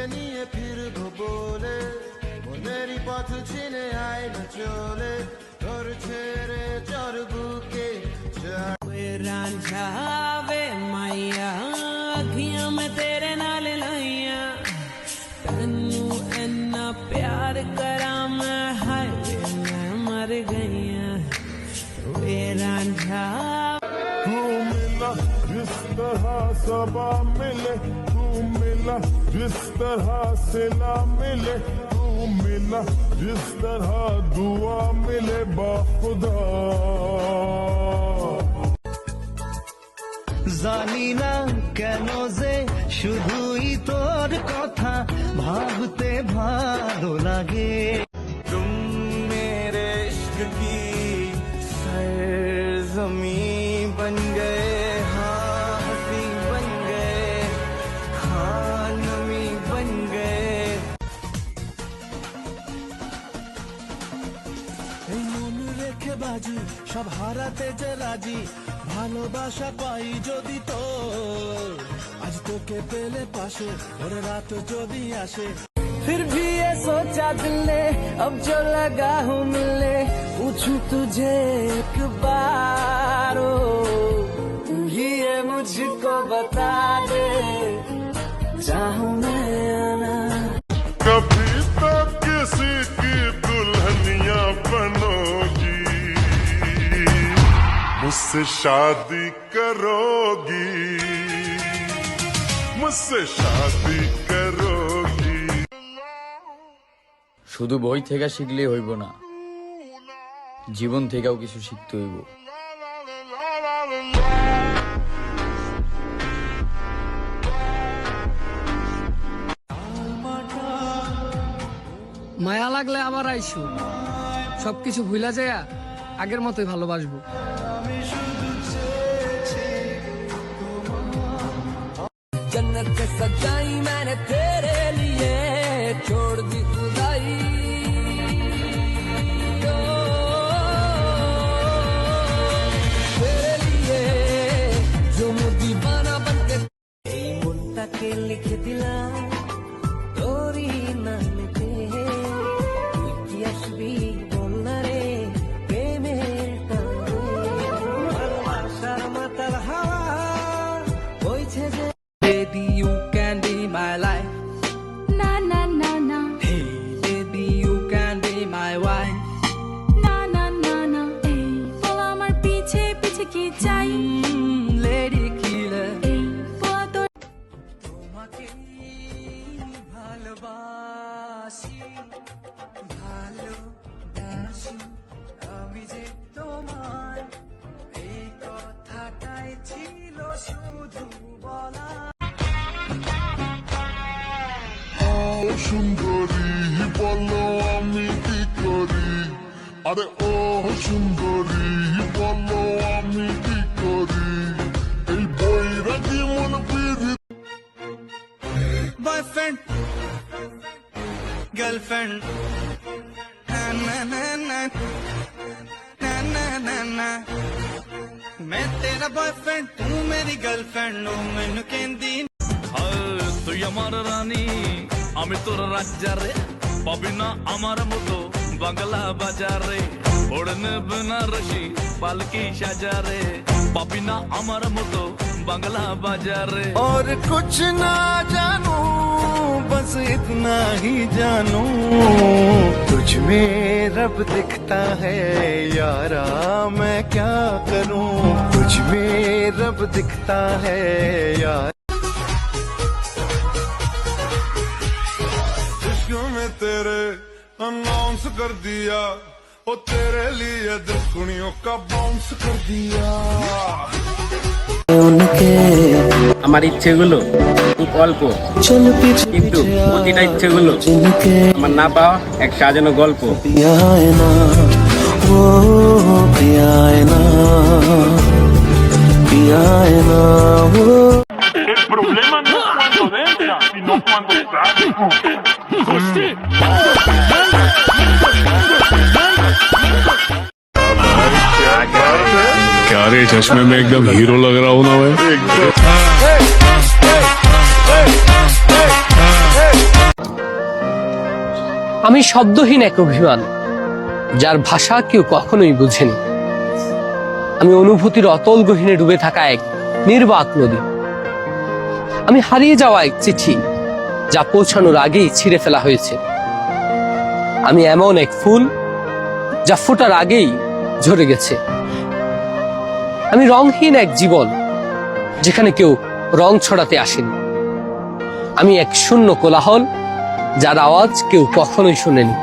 তোকে নিয়ে ফিরবো বলে মনেরই পথ চিনে আয় না চলে তোর ছেড়ে চর বুকে रांझावे माइया अखियां में तेरे नाल लाइया तन्नू इन्ना प्यार करा मैं हाय मैं मर गईया वे रांझा तू मिला जिस तरह सबा मिले तू मिला जिस तरह सिला मिले तू मिला जिस तरह दुआ मिले बाखुदा জানি না কেন যে শুধুই তোর কথা ভাবতে ভালো লাগে तुम मेरे इश्क की सरजमी बन गए हाँ हंसी बन गए हाँ नमी बन गए এই মন রেখে বাজি সব হারাতে যে রাজি ভালোবাসা পাই যদি তোর আজ তোকে পেলে পাশে ওর রাত যদি আসে फिर भी ये सोचा दिल ने अब जो लगा हूँ मिलने पूछूं तुझे एक बार ओ तू ही ये मुझको बता दे चाहूँ मैं आना कभी तो किसी की दुल्हनिया बनोगी मुझसे शादी करोगी मुझसे शादी करोगी শুধু বই থেকে শিখলে হইব না, জীবন থেকেও কিছু শিখতে হইব। মায়া লাগলে আবার আইসো, সবকিছু ভুলা যায় আগের মতোই ভালোবাসবো। जन्नत से सजाई मैंने तेरे लिए छोड़ दी खुदाई ओ, तेरे लिए जो दीवाना बनके এই মনটাকে লিখে দিলাম তোরই নামেতে তুই কি আসবি বল না রে প্রেমের টানে ভালোবাসার মাতাল হাওয়া বইছে যে Baby, you can be my life. Na na na na. Hey, baby, you can be my wife. Na na na na. Hey, বল আমার পিছে পিছে কি চাই? Lady killer. Hey, বল তোর তোমাকে ভালোবাসি ভালোবাসি আমি যে তোমার এই কথাটাই ছিল শুধু বলা সুন্দরী বলো আমি কি করি আরে ও সুন্দরী বলো আমি কি করি এই বৈরাগী মন পিড়ি बॉयफ्रेंड गर्लफ्रेंड ना ना ना ना ना ना ना मैं तेरा बॉयफ्रेंड तू मेरी गर्लफ्रेंड नो मैनू कहंदी তুই আমার রানী আমি তোর রাজ্জারে পাবি না আমার মতো বাংলা বাজারে ওড়নে বেনারসি পালকি সাজারে পাবি না আমার মতো বাংলা বাজারে और कुछ ना जानू बस इतना ही जानू तुझ में रब दिखता है यारा मैं क्या करूं तुझ में रब दिखता है यार में तेरे अनाउंस कर दिया ओ तेरे लिए दुनियों का बाउंस कर दिया আমার ইচ্ছেগুলো খুব অল্প, কিন্তু প্রতিটা ইচ্ছেগুলো আমার না পাওয়া এক সাজানো গল্প। El problema no es cuando entra, sino cuando sale. क्या रे, चश्मे में एकदम हीरो लग रहा हूँ ना मैं। আমি শব্দহীন এক অভিমান, যার ভাষা কেউ কখনোই বুঝেনি। আমি অনুভূতির অতল গহীনে ডুবে থাকা এক নির্বাক নদী। আমি হারিয়ে যাওয়া এক চিঠি, যা পৌঁছানোর আগেই ছিঁড়ে ফেলা হয়েছে। আমি এমন এক ফুল, যা ফোটার আগেই ঝরে গেছে। আমি রংহীন এক জীবন, যেখানে কেউ রং ছড়াতে আসেনি। আমি এক শূন্য কোলাহল, যার আওয়াজ কেউ কখনোই শোনেনি।